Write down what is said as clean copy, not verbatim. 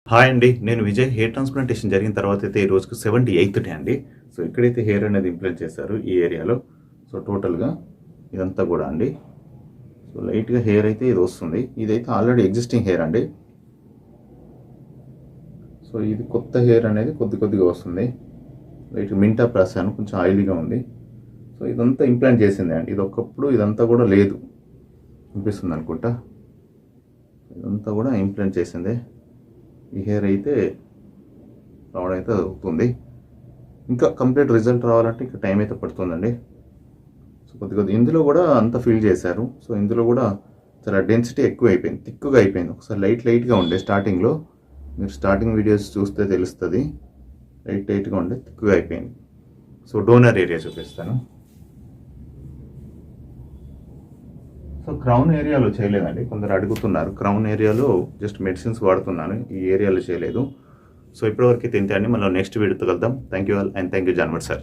Hi అండి. నేను Vijay. Hair transplantation జరిగిన తర్వాతయితే ఈ రోజుకి 78th డే అండి. సో, ఇక్కడైతే హెయిర్ అనేది ఇంప్లాంట్ చేశారు ఈ ఏరియాలో. సో, టోటల్‌గా ఇదంతా గూడా అండి. సో, లైట్‌గా హెయిర్ అయితే ఇది వస్తుంది. ఇదైతే ఆల్రెడీ ఎగ్జిస్టింగ్ హెయిర్ అండి. సో, ఇది కొత్త హెయిర్ అనేది కొద్దిగా వస్తుంది. లైట్‌గా మింటాప్ రాసాను. కొంచెం ఆయిలీగా ఉంది. సో, ఇదంతా ఇంప్లాంట్ చేసిందే అండి. ఇది ఒకప్పుడు ఇదంతా గూడా లేదు. కనిపిస్తుందనుకుంటా. ఇదంతా గూడా ఇంప్లాంట్ చేసిందే. ఈ హెయిర్ అయితే రావడం అయితే అవుతుంది. ఇంకా కంప్లీట్ రిజల్ట్ రావాలంటే ఇంకా టైం అయితే పడుతుందండి. సో, కొద్దిగా ఇందులో కూడా అంతా ఫిల్ చేశారు. సో, ఇందులో కూడా చాలా డెన్సిటీ ఎక్కువ అయిపోయింది, థిక్‌గా అయిపోయింది. ఒకసారి లైట్‌గా ఉండే స్టార్టింగ్‌లో మీరు స్టార్టింగ్ వీడియోస్ చూస్తే తెలుస్తుంది. లైట్‌గా ఉండే థిక్‌గా అయిపోయింది. సో, డోనర్ ఏరియా చూపిస్తాను. సో, క్రౌన్ ఏరియాలో చేయలేదండి. కొందరు అడుగుతున్నారు. క్రౌన్ ఏరియాలో జస్ట్ మెడిసిన్స్ వాడుతున్నాను. ఈ ఏరియాలో చేయలేదు. సో, ఇప్పటివరకు అయితే ఇంతే అండి. మళ్ళీ నెక్స్ట్ వీడియోతో కలుద్దాం. Thank you all and thank you జాన్వర్డ్ సార్.